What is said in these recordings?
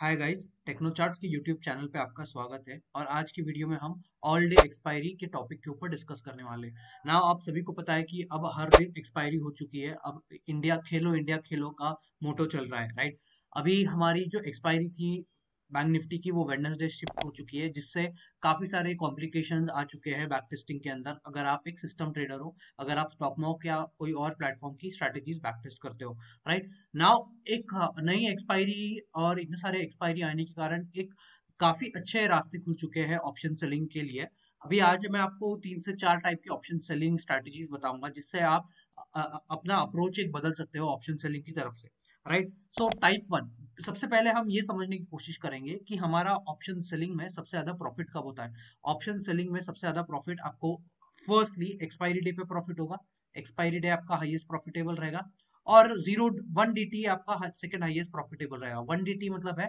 Hi guys, techno charts के YouTube channel पे आपका स्वागत है। और आज की वीडियो में हम ऑल डे एक्सपायरी के टॉपिक के ऊपर डिस्कस करने वाले हैं। नाउ आप सभी को पता है कि अब हर दिन एक्सपायरी हो चुकी है। अब इंडिया खेलो का मोटो चल रहा है, राइट। अभी हमारी जो एक्सपायरी थी बैंक निफ्टी की, वो वेडनेसडे शिफ्ट हो चुकी है, जिससे काफी सारे कॉम्प्लिकेशंस आ चुके हैं बैक टेस्टिंग के अंदर। अगर आप एक सिस्टम ट्रेडर हो, अगर आप स्टॉक मॉक या कोई और प्लेटफॉर्म की स्ट्रेटेजीज बैक टेस्ट करते हो, राइट। नाउ एक नई एक्सपायरी और इतने सारे एक्सपायरी आने के कारण एक काफी अच्छे रास्ते खुल चुके हैं ऑप्शन सेलिंग के लिए। अभी आज मैं आपको 3 से 4 टाइप की ऑप्शन सेलिंग स्ट्रैटेजीज बताऊंगा, जिससे आप अपना अप्रोच एक बदल सकते हो ऑप्शन सेलिंग की तरफ से, राइट। सो टाइप वन, सबसे पहले हम ये समझने की कोशिश करेंगे कि हमारा ऑप्शन सेलिंग में सबसे ज्यादा प्रॉफिट कब होता है। ऑप्शन सेलिंग में सबसे ज्यादा प्रॉफिट आपको फर्स्टली एक्सपायरी डे पे प्रॉफिट होगा। एक्सपायरी डे आपका हाईएस्ट प्रॉफिटेबल रहेगा। और 1 DT आपका सेकंड हाईएस्ट प्रॉफिटेबल रहेगा। 1 DT मतलब है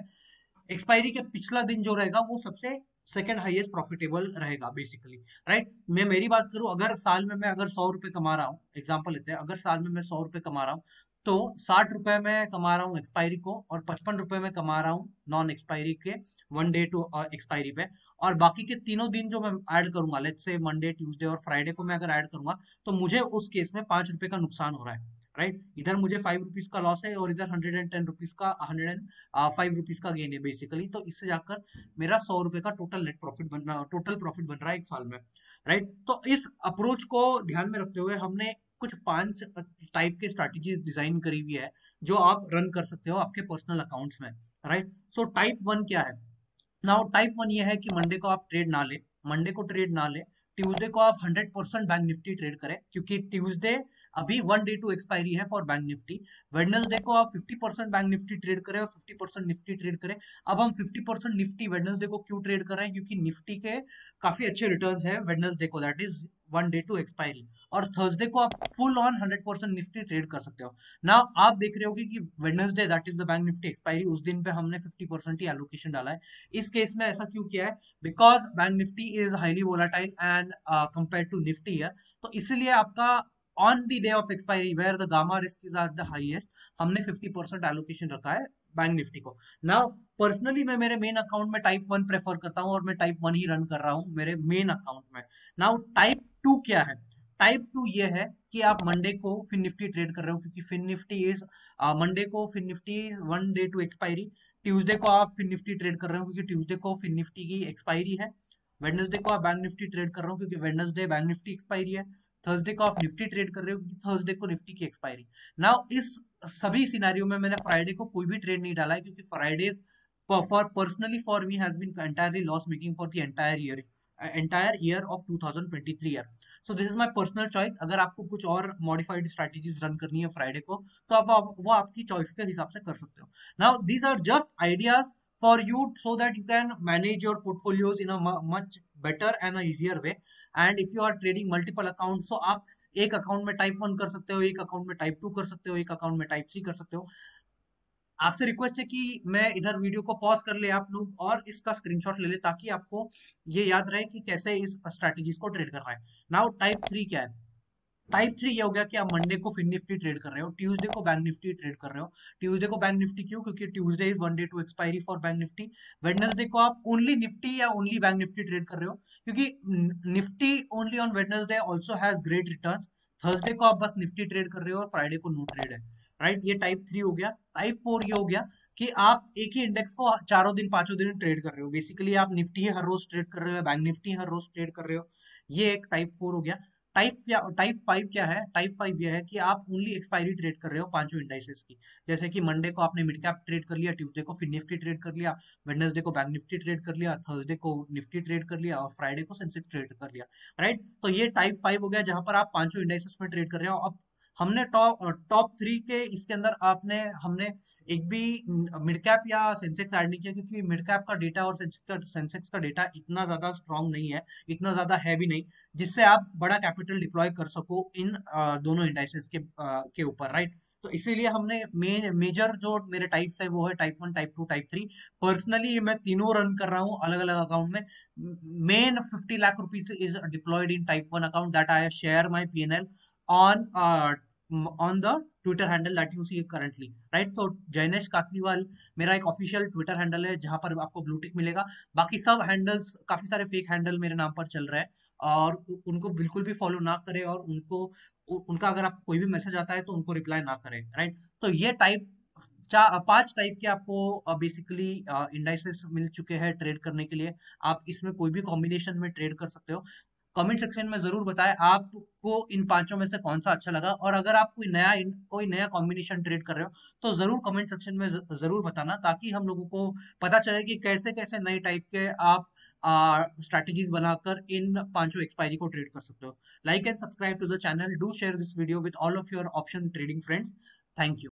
एक्सपायरी के पिछला दिन जो रहेगा वो सबसे सेकंड हाईएस्ट प्रॉफिटेबल रहेगा बेसिकली, राइट। मैं मेरी बात करूं, अगर साल में मैं अगर 100 रुपए कमा रहा हूँ, एग्जांपल लेते हैं, अगर साल में मैं 100 रुपए कमा रहा हूँ, तो 60 रुपए में कमा रहा हूँ एक्सपायरी को, और 55 रुपए में कमा रहा हूँ नॉन एक्सपायरी के 1 डे टू एक्सपायरी पे। और बाकी के तीनों दिन जो मैं ऐड करूंगा, लेट्स से मंडे ट्यूसडे और फ्राइडे को मैं अगर ऐड करूंगा, तो मुझे उस केस में 5 रुपए का नुकसान हो रहा है, राइट। इधर मुझे 5 रुपीज का लॉस है और इधर 110 रुपीज का 5 रुपीज का गेन है बेसिकली। तो इससे जाकर मेरा 100 रुपए का टोटल प्रॉफिट बन रहा है एक साल में, राइट। तो इस अप्रोच को ध्यान में रखते हुए हमने कुछ 5 टाइप के स्ट्रैटेजीज डिजाइन करी हुई है, जो आप रन कर सकते हो आपके पर्सनल अकाउंट्स में, राइट। सो टाइप वन क्या है? नाउ टाइप वन ये है कि मंडे को आप ट्रेड ना ले, मंडे को ट्रेड ना ले। ट्यूसडे को आप 100% बैंक निफ्टी ट्रेड करें, क्योंकि ट्यूसडे अभी 1 डे टू एक्सपायरी है फॉर बैंक निफ्टी। वेडनेसडे को आप 50% बैंक निफ्टी ट्रेड करें और 50% निफ्टी ट्रेड करें। अब हम 50% निफ्टी वेडनेसडे को क्यों ट्रेड कर रहे हैं? क्योंकि निफ्टी के काफी अच्छे रिटर्न्स है वेडनेसडे को, that is 1 day to expiry. और थर्सडे को आप फुल ऑन 100% निफ्टी ट्रेड कर सकते हो। ना आप देख रहे होगे कि Wednesday that is the bank Nifty expiry, उस दिन पे हमने 50% ही एलोकेशन डाला है। इस केस में ऐसा क्यों किया है? Because bank Nifty is highly volatile and compare to Nifty है। तो इसलिए आपका on the day of expiry where the gamma risk is at the highest, हमने 50% एलोकेशन रखा है बैंक निफ्टी को। नाउ पर्सनली मैं मेरे मेन अकाउंट में टाइप वन प्रेफर करता हूं, और मैं टाइप वन ही रन कर रहा हूं मेरे मेन अकाउंट में। नाउ टाइप टू क्या है? टाइप टू ये है कि आप मंडे को फिन निफ्टी ट्रेड कर रहे हो, क्योंकि फिन निफ्टी इज मंडे को Fin Nifty is 1 day to expiry. Tuesday को आप फिन निफ्टी ट्रेड कर रहे हो, क्योंकि ट्यूसडे को फिन निफ्टी की एक्सपायरी है। वेडनेसडे को आप बैंक निफ्टी ट्रेड कर रहे हो, क्योंकि वेडनेसडे बैंक निफ्टी एक्सपायरी है। थर्सडे को आप निफ्टी ट्रेड कर रहे हो, क्योंकि थर्सडे को निफ्टी की एक्सपायरी। नाउ इस सभी सिनेरियो में मैंने फ्राइडे को कोई भी ट्रेड नहीं डाला है, क्योंकि Fridays for personally for me has been entirely loss making for the entire year of 2023 year. So this is my personal choice. अगर आपको कुछ और मॉडिफाइड स्ट्रेटेजीज रन करनी है फ्राइडे को, तो आप वो आपकी चॉइस के हिसाब से कर सकते हो। Now, these are just ideas for you so that you can manage your portfolios in a much better and a easier way. And if you are trading multiple accounts, so आप एक account में type one कर सकते हो, एक account में type two कर सकते हो, एक अकाउंट में टाइप थ्री कर सकते हो। आपसे रिक्वेस्ट है कि मैं इधर वीडियो को पॉज कर ले आप लोग और इसका स्क्रीनशॉट ले ले, ताकि आपको ये याद रहे कि कैसे इस स्ट्रैटेजीज को ट्रेड करना है। नाउ टाइप थ्री क्या है? टाइप थ्री ये हो गया कि आप मंडे को फिन निफ्टी ट्रेड कर रहे हो, ट्यूसडे को बैंक निफ्टी ट्रेड कर रहे हो। ट्यूसडे को बैंक निफ्टी क्यों? क्योंकि Tuesday is 1 day to expiry for bank Nifty. Wednesday को आप ओनली निफ्टी या ओनली बैंक निफ्टी ट्रेड कर रहे हो, क्योंकि Nifty only on Wednesday also has great returns. Thursday को आप बस निफ्टी ट्रेड कर रहे हो और फ्राइडे को नो ट्रेड है, राइट। ये टाइप थ्री हो गया। टाइप फोर ये हो गया कि आप एक ही इंडेक्स को चारों दिन पांचों दिन ट्रेड कर रहे हो। बेसिकली आप निफ्टी ही हर रोज ट्रेड कर रहे हो, बैंक निफ्टी हर रोज ट्रेड कर रहे हो। ये एक टाइप फोर हो गया। टाइप फाइव क्या है? टाइप फाइव यह है कि आप ओनली एक्सपायरी ट्रेड कर रहे हो पांचों इंडाइसेस की। जैसे कि मंडे को आपने मिड कैप ट्रेड कर लिया, ट्यूसडे को फिन निफ्टी ट्रेड कर लिया, वेडनेसडे को बैंक निफ्टी ट्रेड कर लिया, थर्सडे को निफ्टी ट्रेड कर लिया और फ्राइडे को सेंसेक्स ट्रेड कर लिया, राइट। तो ये टाइप फाइव हो गया, जहां पर आप पांचों इंडाइसेस में ट्रेड कर रहे हो। अब हमने टॉप टॉप थ्री के इसके अंदर आपने हमने एक भी मिड कैप या सेंसेक्स ऐड नहीं किया, क्योंकि मिड कैप का डेटा और सेंसेक्स का डेटा इतना ज्यादा स्ट्रांग नहीं है, इतना ज्यादा हैवी नहीं, जिससे आप बड़ा कैपिटल डिप्लॉय कर सको इन दोनों इंडाइसेस के ऊपर, राइट। तो इसीलिए हमने मेजर जो मेरे टाइप्स है वो है type one, type two, type three. Personally मैं तीनों रन कर रहा हूँ अलग अलग अकाउंट में। Main 50 lakh rupees is deployed in type one account that I share my PNL on on the Twitter handle that you see currently, right. तो जैनेश कासलीवाल मेरा एक ऑफिशियल ट्विटर हैंडल है जहां पर आपको ब्लू टिक मिलेगा। बाकी सब हैंडल्स, काफी सारे फेक हैंडल मेरे नाम पर चल रहा है, और उनको बिल्कुल भी फॉलो ना करें, और उनका अगर आपको कोई भी मैसेज आता है तो उनको रिप्लाई ना करें, राइट। तो ये टाइप 5 टाइप के आपको बेसिकली इंडाइसेस मिल चुके हैं ट्रेड करने के लिए। आप इसमें कोई भी कॉम्बिनेशन में ट्रेड कर सकते हो। कमेंट सेक्शन में जरूर बताएं आपको इन पांचों में से कौन सा अच्छा लगा, और अगर आप कोई नया कॉम्बिनेशन ट्रेड कर रहे हो तो जरूर कमेंट सेक्शन में जरूर बताना, ताकि हम लोगों को पता चले कि कैसे कैसे नए टाइप के आप स्ट्रैटेजीज बनाकर इन पांचों एक्सपायरी को ट्रेड कर सकते हो। Like and subscribe to the channel, do share this video with all of your option trading friends. Thank you.